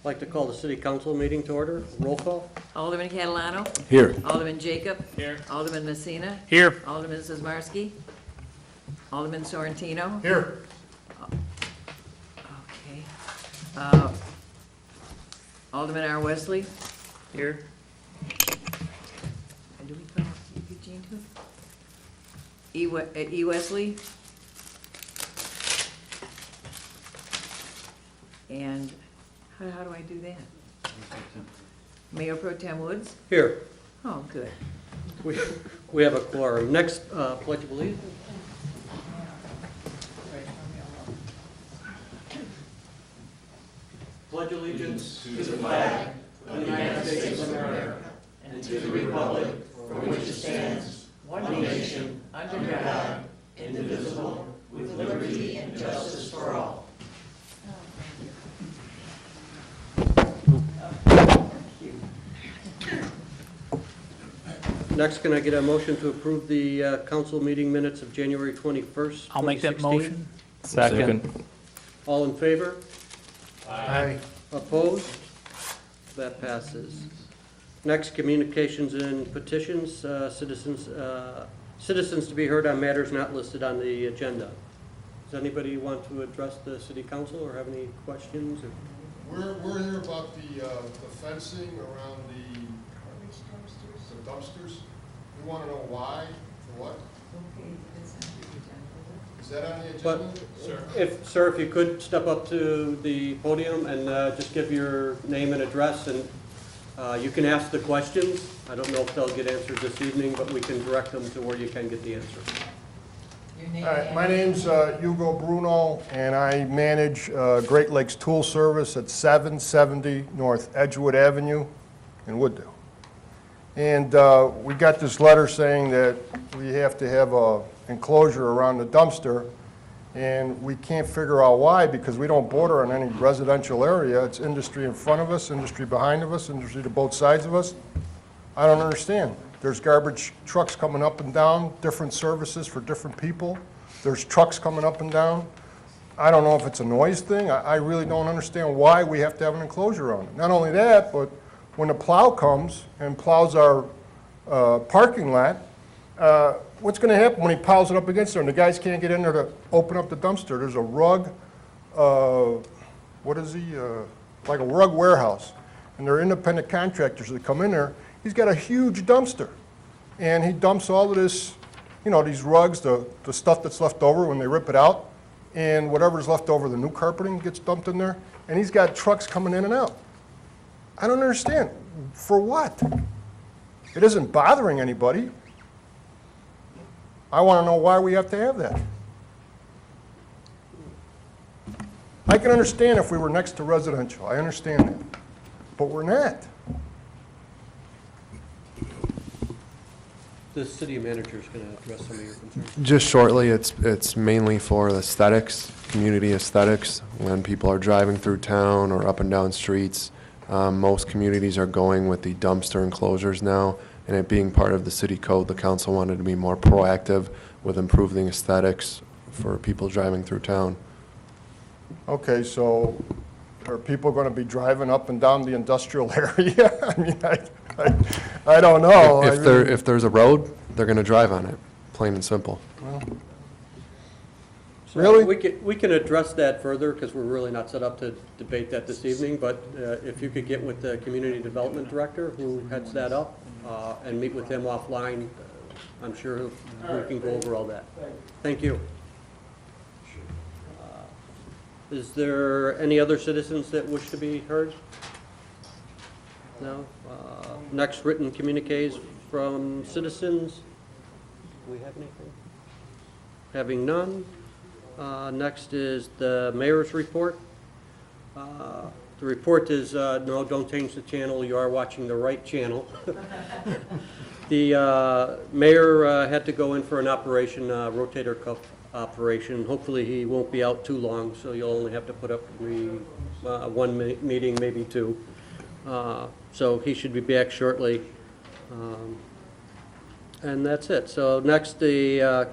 I'd like to call the city council meeting to order. Roll call. Alderman Catalano. Here. Alderman Jacob. Here. Alderman Messina. Here. Alderman Zizmarsky. Alderman Sorrentino. Here. Okay. Alderman R. Wesley. Here. And do we call Eugene too? E. Wesley. And how do I do that? Mayor Pro Tem Woods? Here. Oh, good. We have a quorum. Next, pledge of allegiance. Pledge allegiance to the flag of the United States of America and to the republic for which it stands, one nation, under God, indivisible, with liberty and justice for all. Next, can I get a motion to approve the council meeting minutes of January 21st, I'll make that 2016? motion. Second. All in favor? Aye. Opposed? That passes. Next, communications and petitions, citizens to be heard on matters not listed on the agenda. Does anybody want to address the city council or have any questions? We're here about the fencing around the dumpsters. We want to know why, for what? Is that on the agenda? Sir, if you could step up to the podium and just give your name and address, and you can ask the questions. I don't know if they'll get answered this evening, but we can direct them to where you can get the answer. All right, my name's Hugo Bruno, and I manage Great Lakes Tool Service at 770 North Edgewood Avenue in Wooddale. And we got this letter saying that we have to have a enclosure around the dumpster, and we can't figure out why, because we don't border on any residential area. It's industry in front of us, industry behind of us, industry to both sides of us. I don't understand. There's garbage trucks coming up and down, different services for different people. There's trucks coming up and down. I don't know if it's a noise thing. I really don't understand why we have to have an enclosure on it. Not only that, but when the plow comes and plows our parking lot, what's going to happen when he piles it up against there and the guys can't get in there to open up the dumpster? There's a rug, what is he, like a rug warehouse. And they're independent contractors that come in there. He's got a huge dumpster. And he dumps all of this, you know, these rugs, the stuff that's left over when they rip it out, and whatever's left over, the new carpeting gets dumped in there. And he's got trucks coming in and out. I don't understand. For what? It isn't bothering anybody. I want to know why we have to have that. I can understand if we were next to residential. I understand that. But we're not. The city manager is going to address some of your concerns. Just shortly, it's mainly for aesthetics, community aesthetics. When people are driving through town or up and down streets, most communities are going with the dumpster enclosures now, and it being part of the city code, the council wanted to be more proactive with improving aesthetics for people driving through town. Okay, so are people going to be driving up and down the industrial area? I mean, I don't know. If there's a road, they're going to drive on it, plain and simple. So Really? We can address that further because we're really not set up to debate that this evening, but if you could get with the community development director who heads that up and meet with him offline, I'm sure we can go over all that. Thank you. Is there any other citizens that wish to be heard? No? Next, written communiques from citizens. Do we have anything? Having none. Next is the mayor's report. The report is, no, don't change the channel, you are watching the right channel. The mayor had to go in for an operation, rotator cuff operation. Hopefully he won't be out too long, so you'll only have to put up one meeting, maybe two. So he should be back shortly. And that's it. So next, the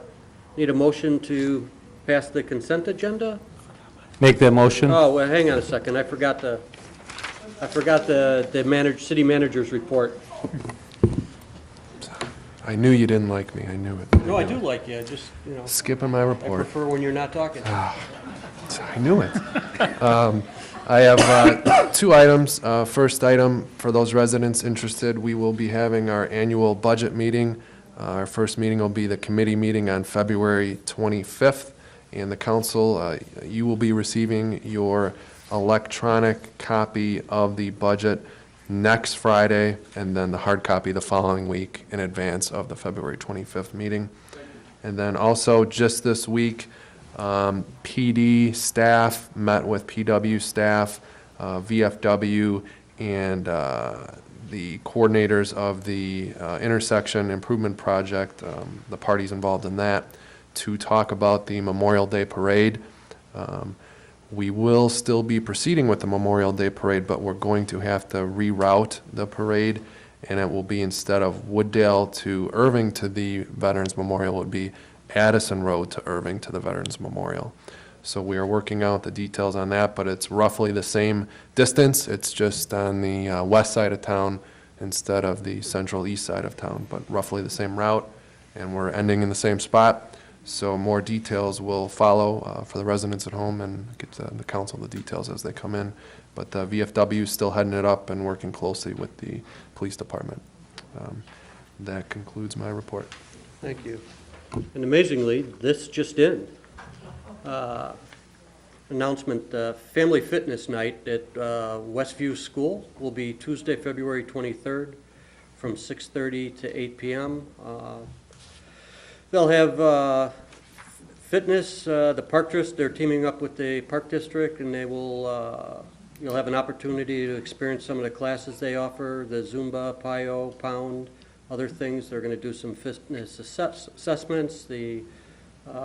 need a motion to pass the consent agenda. Make that motion. Oh, well, hang on a second. I forgot to, I forgot the city manager's report. I knew you didn't like me, I knew it. No, I do like you, I just, Skipping my I report. prefer when you're not talking. I knew it. I have 2 items. First item, for those residents interested, we will be having our annual budget meeting. Our first meeting will be the committee meeting on February 25th, and the council, you will be receiving your electronic copy of the budget next Friday, and then the hard copy the following week in advance of the February 25th meeting. And then also, just this week, PD staff met with PW staff, VFW, and the coordinators of the intersection improvement project, the parties involved in that, to talk about the Memorial Day Parade. We will still be proceeding with the Memorial Day Parade, but we're going to have to reroute the parade, and it will be, instead of Wooddale to Irving to the Veterans Memorial, it would be Addison Road to Irving to the Veterans Memorial. So we are working out the details on that, but it's roughly the same distance. It's just on the west side of town instead of the central east side of town, but roughly the same route, and we're ending in the same spot. So more details will follow for the residents at home, and get the council the details as they come in. But the VFW is still heading it up and working closely with the police department. That concludes my report. Thank you. And amazingly, this just in. Announcement, Family Fitness Night at Westview School will be Tuesday, February 23rd from 6:30 to 8 p.m. They'll have fitness, the Park District, they're teaming up with the Park District, and they will, you'll have an opportunity to experience some of the classes they offer, the Zumba, PiYo, Pound, other things. They're going to do some fitness assessments. The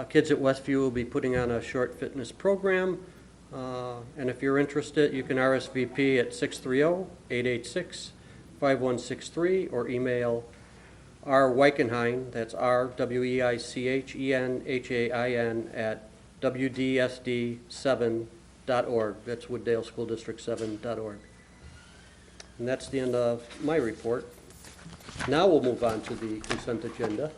kids at Westview will be putting on a short fitness program. And if you're interested, you can RSVP at 630-886-5163 or email rweikenhain, that's rweichen at wdsd7.org. That's Wooddale School District 7.org. And that's the end of my report. Now we'll move on to the consent agenda.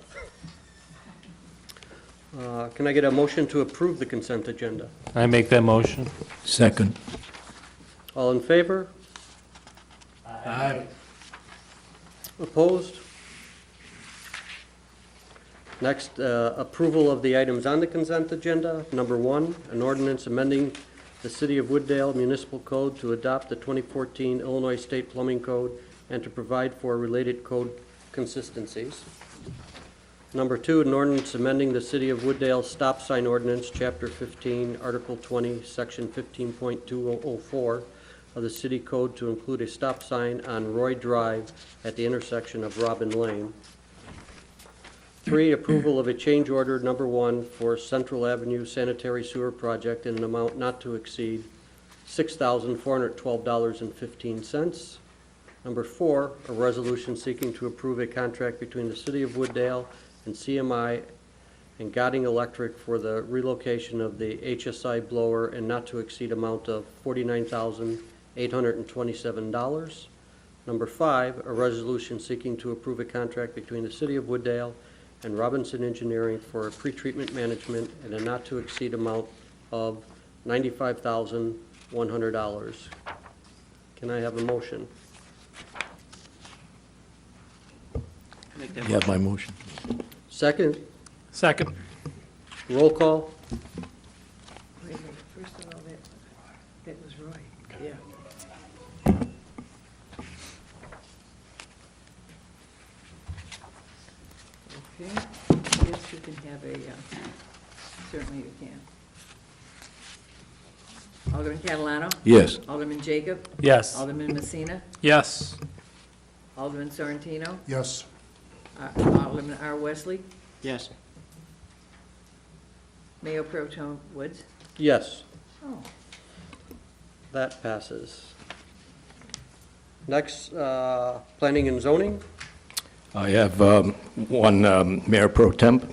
Can I get a motion to approve the consent agenda? I make that motion. Second. All in favor? Aye. Opposed? Next, approval of the items on the consent agenda. Number 1, an ordinance amending the City of Wooddale Municipal Code to adopt the 2014 Illinois State Plumbing Code and to provide for related code consistencies. Number 2, an ordinance amending the City of Wooddale Stop Sign Ordinance, Chapter 15, Article 20, Section 15.204 of the City Code to include a stop sign on Roy Drive at the intersection of Robin Lane. 3, approval of a change order number 1 for Central Avenue Sanitary Sewer Project in an amount not to exceed $6,412.15. Number 4, a resolution seeking to approve a contract between the City of Wooddale and CMI and Godding Electric for the relocation of the HSI blower and not to exceed amount of $49,827. Number 5, a resolution seeking to approve a contract between the City of Wooddale and Robinson Engineering for pretreatment management at a not to exceed amount of $95,100. Can I have a motion? You have my motion. Second, Second. roll call. Wait a minute, first of all, that was Roy. Yeah. Okay, yes, you can have a, certainly you can. Alderman Catalano? Yes. Alderman Jacob? Yes. Alderman Messina? Yes. Alderman Sorrentino? Yes. Alderman R. Wesley? Yes. Mayor Pro Tem Woods? Yes, Oh, that passes. Next, planning and zoning. I have one, Mayor Pro Temp.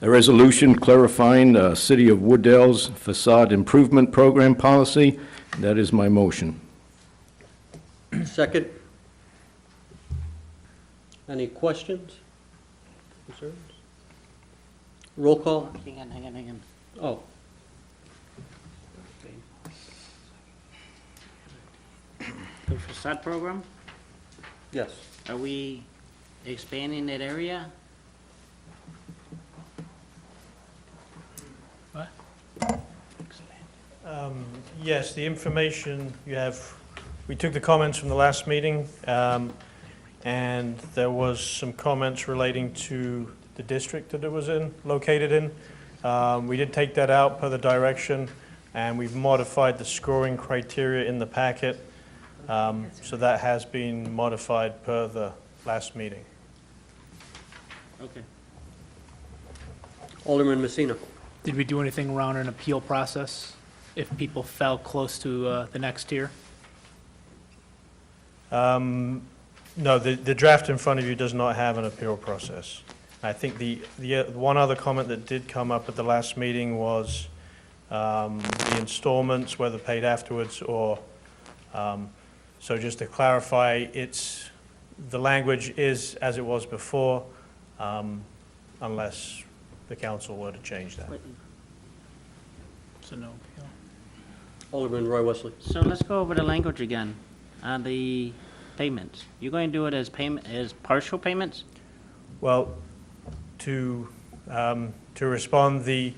A resolution clarifying the City of Wooddale's facade improvement program policy. That is my motion. Second. Any questions? Concerns? Roll call? Hang on. Oh, The facade program, yes. are we expanding that area? Yes, the information you have, we took the comments from the last meeting, and there was some comments relating to the district that it was located in. We did take that out per the direction, and we've modified the scoring criteria in the packet. So that has been modified per the last meeting. Okay. Alderman Messina. Did we do anything around an appeal process if people fell close to the next tier? No, the draft in front of you does not have an appeal process. I think the one other comment that did come up at the last meeting was the installments, whether paid afterwards or, so just to clarify, the language is as it was before, unless the council were to change that. So no appeal. Alderman Roy Wesley. So let's go over the language again on the payments. You're going to do it as partial payments? Well, to respond, the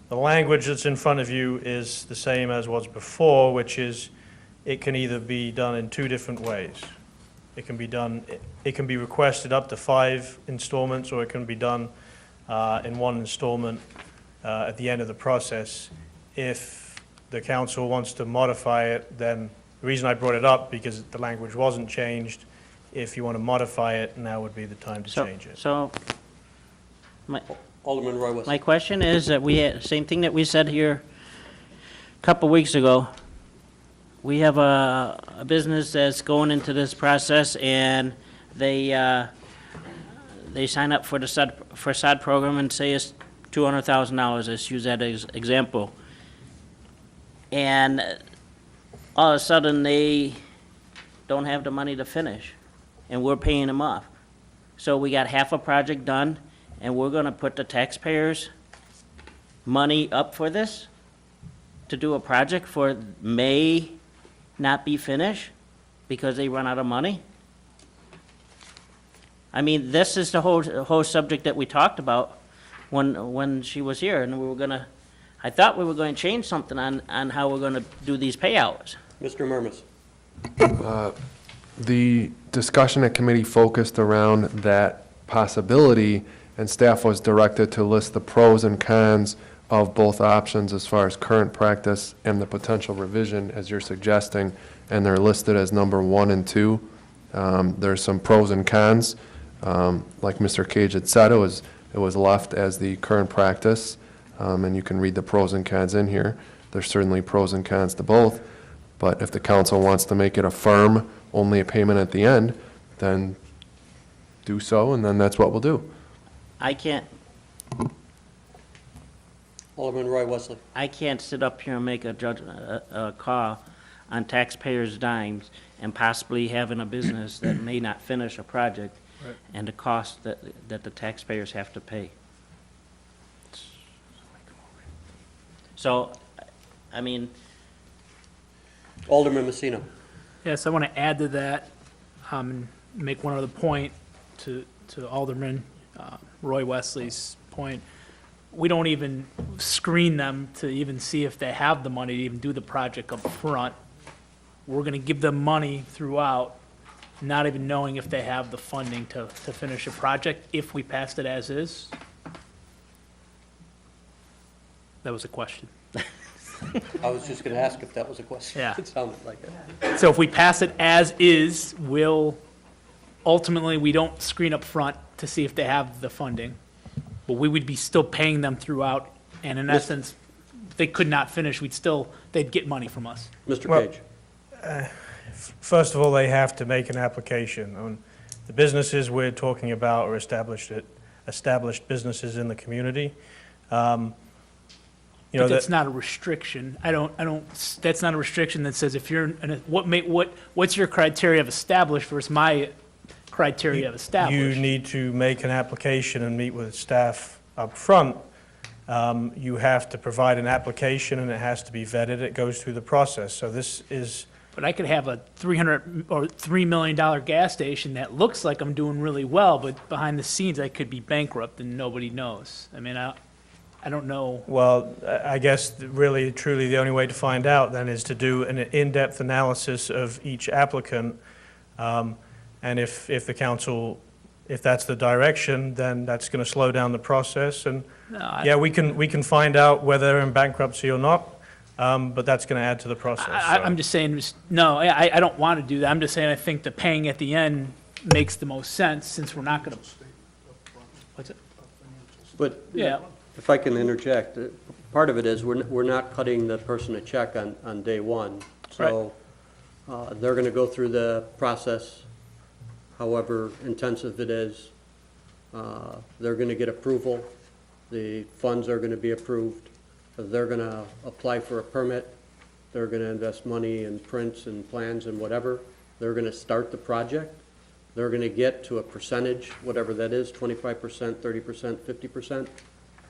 language that's in front of you is the same as was before, which is it can either be done in two different ways. It can be requested up to 5 installments, or it can be done in one installment at the end of the process. If the council wants to modify it, then the reason I brought it up, because the language wasn't changed. If you want to modify it, now would be the time to change it. So, Alderman Roy Wesley. my question is that we had, same thing that we said here a couple weeks ago. We have a business that's going into this process, and they sign up for the SOD program and say it's $200,000. Let's use that as example. And all of a sudden, they don't have the money to finish, and we're paying them off. So we got half a project done, and we're gonna put the taxpayers' money up for this to do a project for may not be finished because they run out of money? I mean, this is the whole subject that we talked about when she was here, and I thought we were going to change something on how we're going to do these payouts. Mr. Murmas. The discussion at committee focused around that possibility, and staff was directed to list the pros and cons of both options as far as current practice and the potential revision as you're suggesting, and they're listed as number 1 and 2. There's some pros and cons. Like Mr. Cage had said, it was left as the current practice, and you can read the pros and cons in here. There's certainly pros and cons to both, but if the council wants to make it a firm, only a payment at the end, then do so, and then that's what we'll do. I can't Alderman Roy Wesley. sit up here and make a call on taxpayers' dimes and possibly having a business that may not finish a project and the cost that the taxpayers have to pay. So, I mean, Alderman Messina. Yes, I want to add to that, and make one other point to Alderman Roy Wesley's point. We don't even screen them to even see if they have the money to even do the project up front. We're going to give them money throughout, not even knowing if they have the funding to finish a project, if we passed it as is. That was a question. I was just going to ask if that was a question. Yeah. It sounded like it. So if we pass it as is, ultimately, we don't screen up front to see if they have the funding, but we would be still paying them throughout, and in essence, if they could not finish, they'd get money from us. Mr. Well- Cage. First of all, they have to make an application. The businesses we're talking about are established businesses in the community. you know, But that's that, not a restriction. That's not a restriction that says if you're, what's your criteria of established versus my criteria of you established? need to make an application and meet with staff up front. You have to provide an application, and it has to be vetted. It goes through the process. So this is, But I could have a $3 million gas station that looks like I'm doing really well, but behind the scenes, I could be bankrupt and nobody knows. I mean, I don't know. well, I guess really, truly, the only way to find out then is to do an in-depth analysis of each applicant. And if the council, if that's the direction, then that's going to slow down the process. And, No, yeah, we can find out whether they're in bankruptcy or not, but that's going to add to the process. so. I'm just saying, no, I don't want to do that. I'm just saying I think the paying at the end makes the most sense since we're not going to. What's it? But Yeah. if I can interject, part of it is we're not cutting the person a check on day one. So they're going to go through the process, however intensive it is. They're going to get approval. The funds are going to be approved. They're going to apply for a permit. They're going to invest money in prints and plans and whatever. They're going to start the project. They're going to get to a percentage, whatever that is, 25%, 30%, 50%.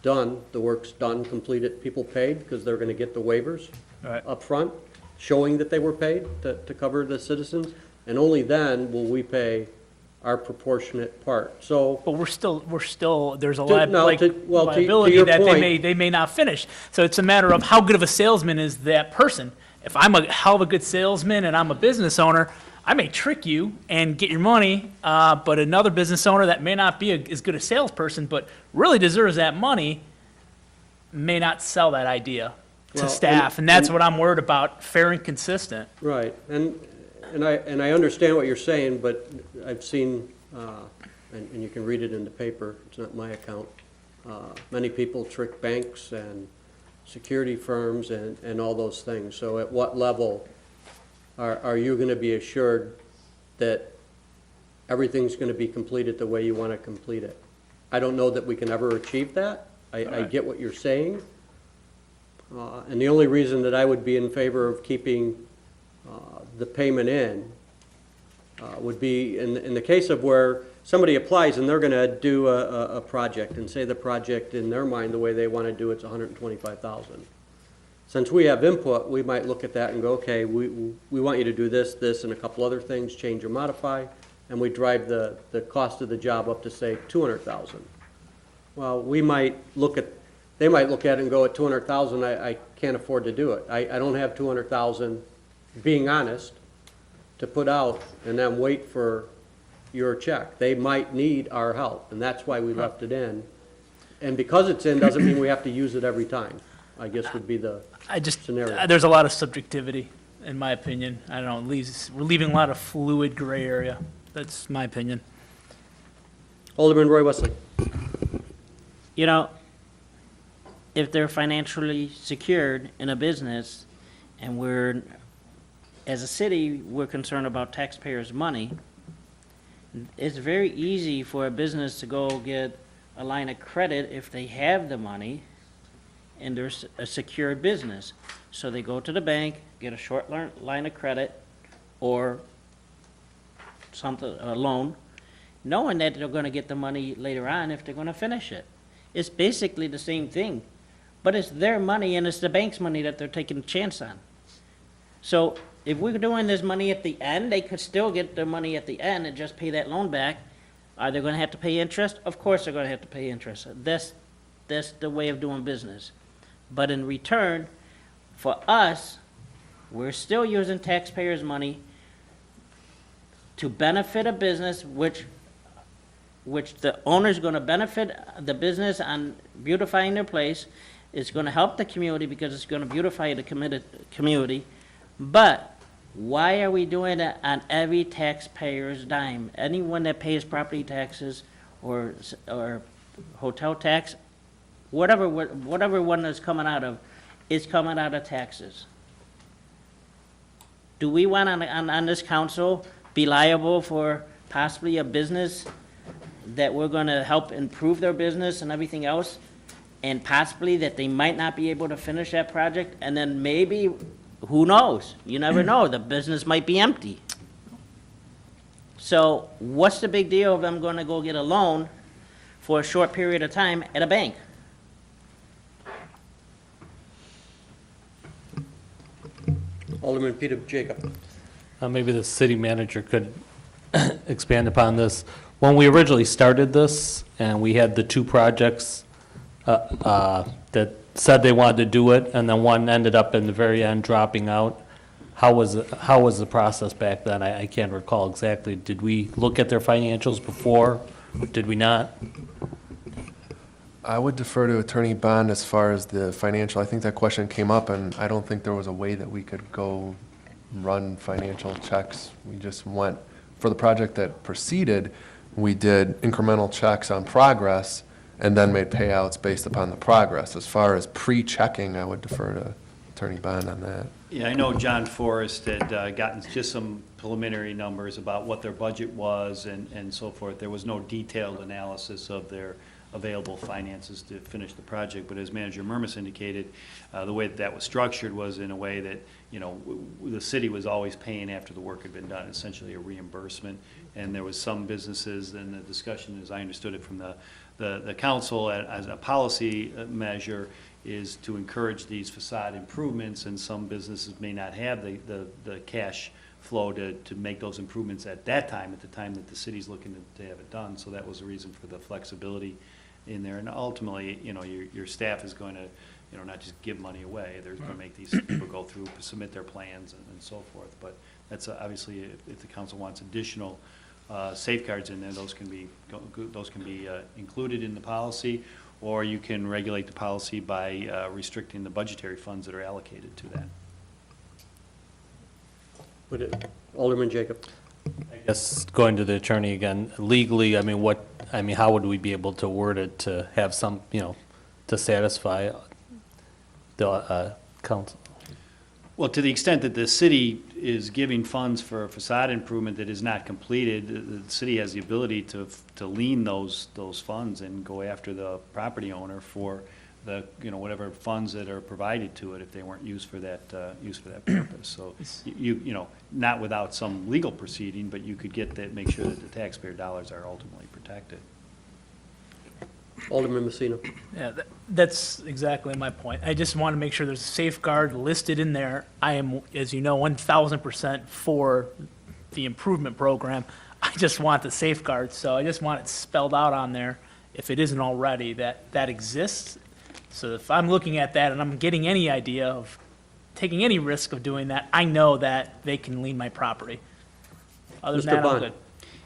Done, the work's done, completed, people paid because they're going to get the waivers Right. up front, showing that they were paid to cover the citizens. And only then will we pay our proportionate part. So But we're still, there's a To liability your that point- they may not finish. So it's a matter of how good of a salesman is that person. If I'm a hell of a good salesman and I'm a business owner, I may trick you and get your money, but another business owner that may not be as good a salesperson, but really deserves that money, may not sell that idea to Well, staff. And that's what I'm worried about, fair and consistent. right, and I understand what you're saying, but I've seen, and you can read it in the paper, it's not my account, many people trick banks and security firms and all those things. So at what level are you going to be assured that everything's going to be completed the way you want to complete it? I don't know that we can ever achieve that. I get what you're saying. And the only reason that I would be in favor of keeping the payment in would be in the case of where somebody applies and they're going to do a project, and say the project in their mind, the way they want to do it's $125,000. Since we have input, we might look at that and go, okay, we want you to do this, this, and a couple other things, change or modify, and we drive the cost of the job up to, say, $200,000. Well, they might look at it and go, at $200,000, I can't afford to do it. I don't have $200,000, being honest, to put out and then wait for your check. They might need our help, and that's why we left it in. And because it's in, doesn't mean we have to use it every time, I guess would be the scenario. There's a lot of subjectivity, in my opinion. I don't know, we're leaving a lot of fluid gray area. That's my opinion. Alderman Roy Wesley. You know, if they're financially secured in a business, and we're, as a city, we're concerned about taxpayers' money, it's very easy for a business to go get a line of credit if they have the money and there's a secured business. So they go to the bank, get a short line of credit or something, a loan, knowing that they're going to get the money later on if they're going to finish it. It's basically the same thing, but it's their money and it's the bank's money that they're taking a chance on. So if we're doing this money at the end, they could still get their money at the end and just pay that loan back. Are they going to have to pay interest? Of course they're going to have to pay interest. That's the way of doing business. But in return, for us, we're still using taxpayers' money to benefit a business which the owner's going to benefit the business on beautifying their place. It's going to help the community because it's going to beautify the community. But why are we doing it on every taxpayer's dime? Anyone that pays property taxes or hotel tax, whatever one is coming out of, is coming out of taxes. Do we want on this council be liable for possibly a business that we're going to help improve their business and everything else, and possibly that they might not be able to finish that project, and then maybe, who knows? You never know, the business might be empty. So what's the big deal if I'm gonna go get a loan for a short period of time at a bank? Alderman Peter Jacob. Maybe the city manager could expand upon this. When we originally started this, and we had the two projects that said they wanted to do it, and then one ended up in the very end dropping out, how was the process back then? I can't recall exactly. Did we look at their financials before? Did we not? I would defer to Attorney Bond as far as the financial. I think that question came up, and I don't think there was a way that we could go run financial checks. We just went, for the project that preceded, we did incremental checks on progress and then made payouts based upon the progress. As far as pre-checking, I would defer to Attorney Bond on that. Yeah, I know John Forrest had gotten just some preliminary numbers about what their budget was and so forth. There was no detailed analysis of their available finances to finish the project, but as Manager Murmas indicated, the way that was structured was in a way that, you know, the city was always paying after the work had been done, essentially a reimbursement. And there was some businesses, and the discussion, as I understood it from the council as a policy measure, is to encourage these facade improvements, and some businesses may not have the cash flow to make those improvements at that time, at the time that the city's looking to have it done. So that was the reason for the flexibility in there. And ultimately, you know, your staff is going to, you know, not just give money away. They're going to make these people go through, submit their plans and so forth. But that's obviously, if the council wants additional safeguards in there, those can be included in the policy, or you can regulate the policy by restricting the budgetary funds that are allocated to that. Alderman Jacob. I guess going to the attorney again, legally, I mean, how would we be able to word it to have some, you know, to satisfy the council? Well, to the extent that the city is giving funds for a facade improvement that is not completed, the city has the ability to lien those funds and go after the property owner for the, you know, whatever funds that are provided to it if they weren't used for that purpose. So you know, not without some legal proceeding, but you could get that, make sure that the taxpayer dollars are ultimately protected. Alderman Messina. Yeah, that's exactly my point. I just want to make sure there's a safeguard listed in there. I am, as you know, 1,000% for the improvement program. I just want the safeguard, so I just want it spelled out on there, if it isn't already, that exists. So if I'm looking at that and I'm getting any idea of taking any risk of doing that, I know that they can lien my property. Other than Mr. that, I'm Bond. good.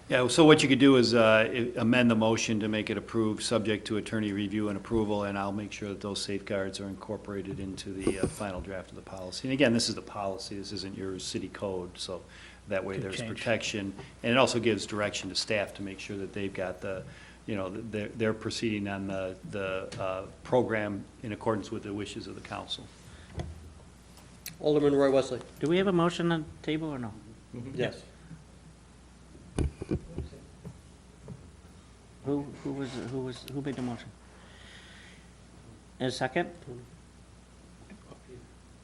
Yeah, so what you could do is amend the motion to make it approved, subject to attorney review and approval, and I'll make sure that those safeguards are incorporated into the final draft of the policy. And again, this is the policy, this isn't your city code, so that way Good there's change. protection. And it also gives direction to staff to make sure that they've got the, you know, they're proceeding on the program in accordance with the wishes of the council. Alderman Roy Wesley. Do we have a motion on the table or no? Yes. Who made the motion? And a second?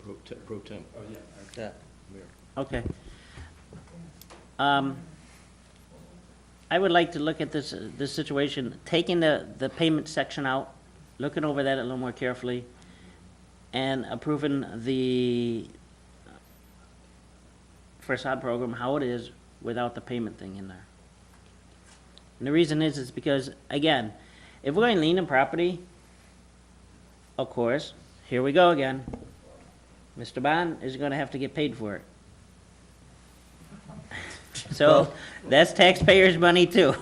Pro temp. Yeah. Okay. I would like to look at this situation, taking the payment section out, looking over that a little more carefully, and approving the facade program how it is without the payment thing in there. And the reason is because, again, if we're going to lien on property, of course, here we go again. Mr. Bond is going to have to get paid for it. So that's taxpayers' money too.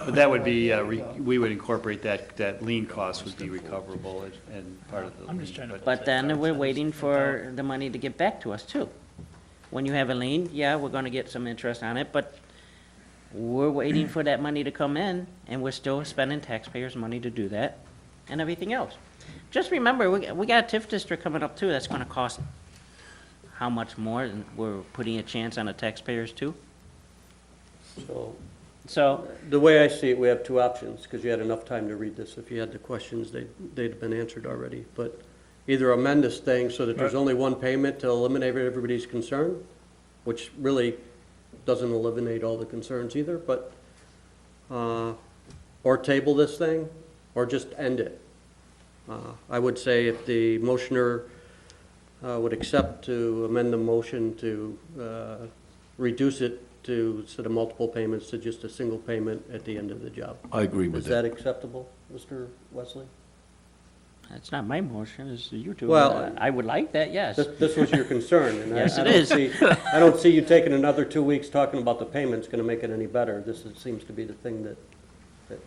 But that would be, we would incorporate that lien cost would be recoverable and part of the lien. I'm just trying to- But then we're waiting for the money to get back to us too. When you have a lien, yeah, we're gonna get some interest on it, but we're waiting for that money to come in, and we're still spending taxpayers' money to do that, and everything else. Just remember, we got a TIF district coming up too, that's gonna cost how much more, and we're putting a chance on the taxpayers too? So So, The way I see it, we have two options, because you had enough time to read this. If you had the questions, they'd have been answered already. But either amend this thing so that there's only one payment to eliminate everybody's concern, which really doesn't eliminate all the concerns either, but, or table this thing, or just end it. I would say if the motioner would accept to amend the motion to reduce it to, instead of multiple payments, to just a single payment at the end of the job. I agree Is with that that. acceptable, Mr. Wesley? that's not my motion, it's you two. Well- I would like that, yes. This was your concern, and Yes, I it don't is. see, I don't see you taking another 2 weeks talking about the payments gonna make it any better. This seems to be the thing that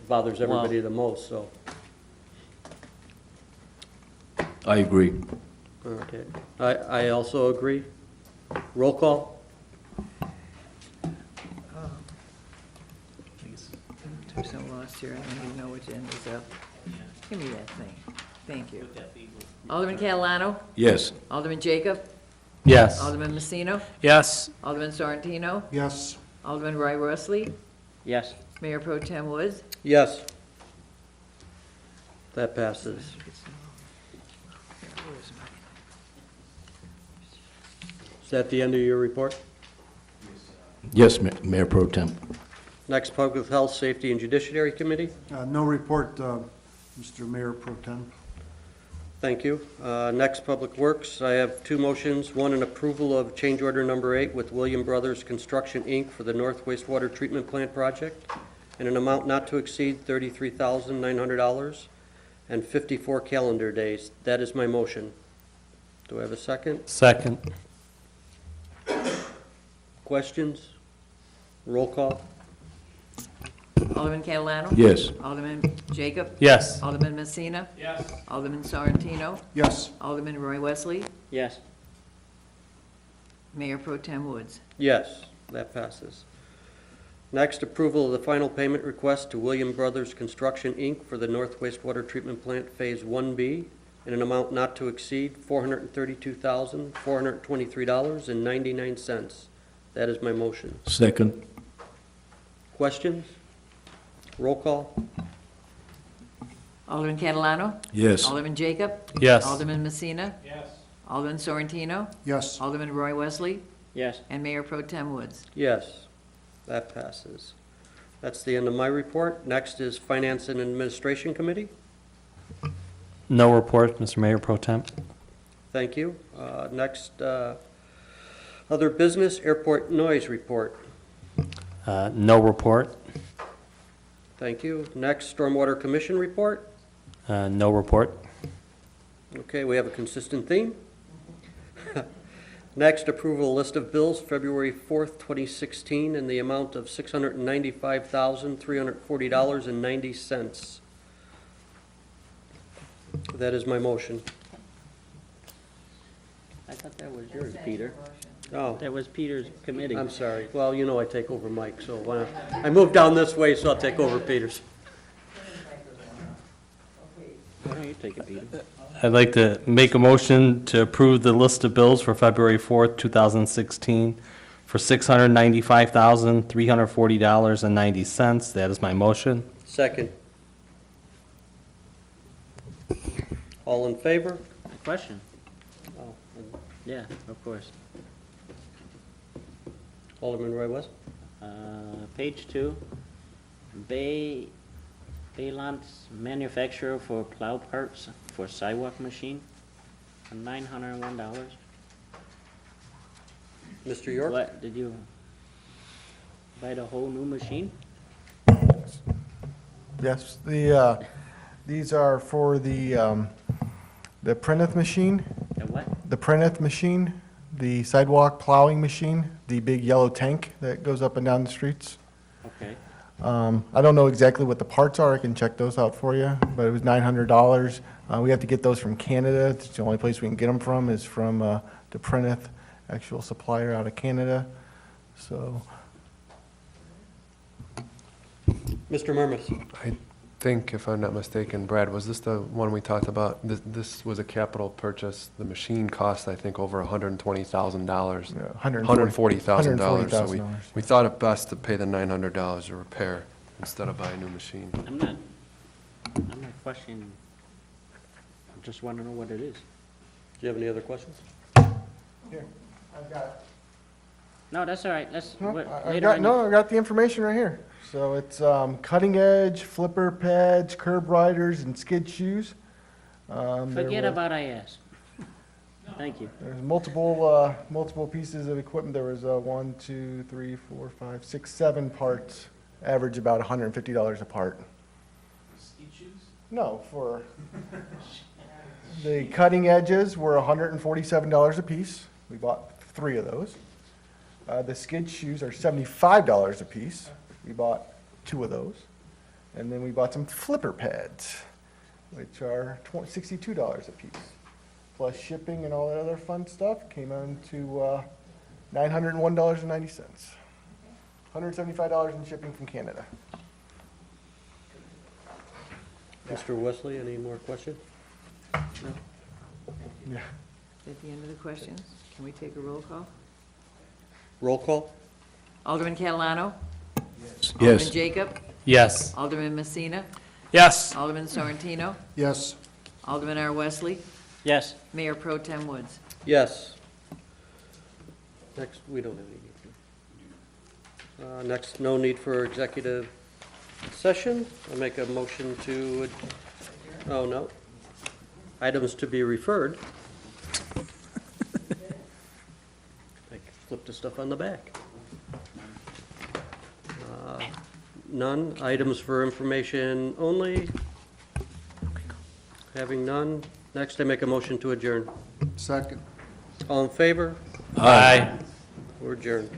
bothers everybody the most, so, I agree. okay. I also agree. Roll call? I'm so lost here, I don't even know which end is up. Give me that thing. Thank you. Alderman Catalano? Yes. Alderman Jacob? Yes. Alderman Messina? Yes. Alderman Sorrentino? Yes. Alderman Roy Wesley? Yes. Mayor Pro Tem Woods? Yes. That passes. Is that the end of your report? Yes, Mayor Pro Tem. Next, Public Health, Safety, and Judiciary Committee. No report, Mr. Mayor Pro Tem. Thank you. Next, Public Works. I have two motions. One, an approval of change order number 8 with William Brothers Construction, Inc. for the North Wastewater Treatment Plant project in an amount not to exceed $33,900 and 54 calendar days. That is my motion. Do I have a second? Second. Questions? Roll call? Alderman Catalano? Yes. Alderman Jacob? Yes. Alderman Messina? Yes. Alderman Sorrentino? Yes. Alderman Roy Wesley? Yes. Mayor Pro Tem Woods? Yes, that passes. Next, approval of the final payment request to William Brothers Construction, Inc. for the North Wastewater Treatment Plant Phase 1B in an amount not to exceed $432,423.99. That is my motion. Second. Questions? Roll call? Alderman Catalano? Yes. Alderman Jacob? Yes. Alderman Messina? Yes. Alderman Sorrentino? Yes. Alderman Roy Wesley? Yes. And Mayor Pro Tem Woods? Yes, that passes. That's the end of my report. Next is Finance and Administration Committee. No report, Mr. Mayor Pro Tem. Thank you. Next, other business, airport noise report. No report. Thank you. Next, Stormwater Commission report. No report. Okay, we have a consistent theme. Next, approval list of bills, February 4th, 2016, in the amount of $695,340.90. That is my motion. I thought that was yours, Peter. Oh, That was Peter's committee. I'm sorry. Well, you know I take over Mike, so why not? I moved down this way, so I'll take over Peter's. Why don't you take it, Peter? I'd like to make a motion to approve the list of bills for February 4th, 2016 for $695,340.90. That is my motion. Second. All in favor? Question? Oh, Yeah, of course. Alderman Roy West? Page 2, Baylant's manufacturer for plow parts for sidewalk machine, $901. Mr. York? What, did you buy the whole new machine? Yes, these are for the Prentice machine, The what? the Prentice machine, the sidewalk plowing machine, the big yellow tank that goes up and down the streets. Okay. I don't know exactly what the parts are, I can check those out for you, but it was $900. We have to get those from Canada, it's the only place we can get them from is from the Prentice, actual supplier out of Canada, so. Mr. Murmas? think, if I'm not mistaken, Brad, was this the one we talked about? This was a capital purchase. The machine cost, I think, over $120,000. Yeah, $140,000. So $140,000. we thought it best to pay the $900 to repair instead of buy a new machine. I'm not questioning, I just want to know what it is. Do you have any other questions? Here, I've got, No, that's all right, I got the information right here. So it's cutting edge, flipper pads, curb riders, and skid shoes. Forget about I asked. Thank you. There's multiple pieces of equipment. There was 1, 2, 3, 4, 5, 6, 7 parts, average about $150 a part. No, for the cutting edges were $147 a piece. We bought 3 of those. The skid shoes are $75 a piece. We bought 2 of those. And then we bought some flipper pads, which are $62 a piece. Plus shipping and all that other fun stuff came on to $901.90. $175 in shipping from Canada. Mr. Wesley, any more questions? Yeah. At the end of the questions, can we take a roll call? Roll call? Alderman Catalano? Yes. Alderman Jacob? Yes. Alderman Messina? Yes. Alderman Sorrentino? Yes. Alderman R. Wesley? Yes. Mayor Pro Tem Woods? Yes. Next, we don't have any. Next, no need for executive session. I'll make a motion to, oh, no. Items to be referred. I flipped the stuff on the back. None. Items for information only. Having none. Next, I make a motion to adjourn. Second. All in favor? Aye. We're adjourned.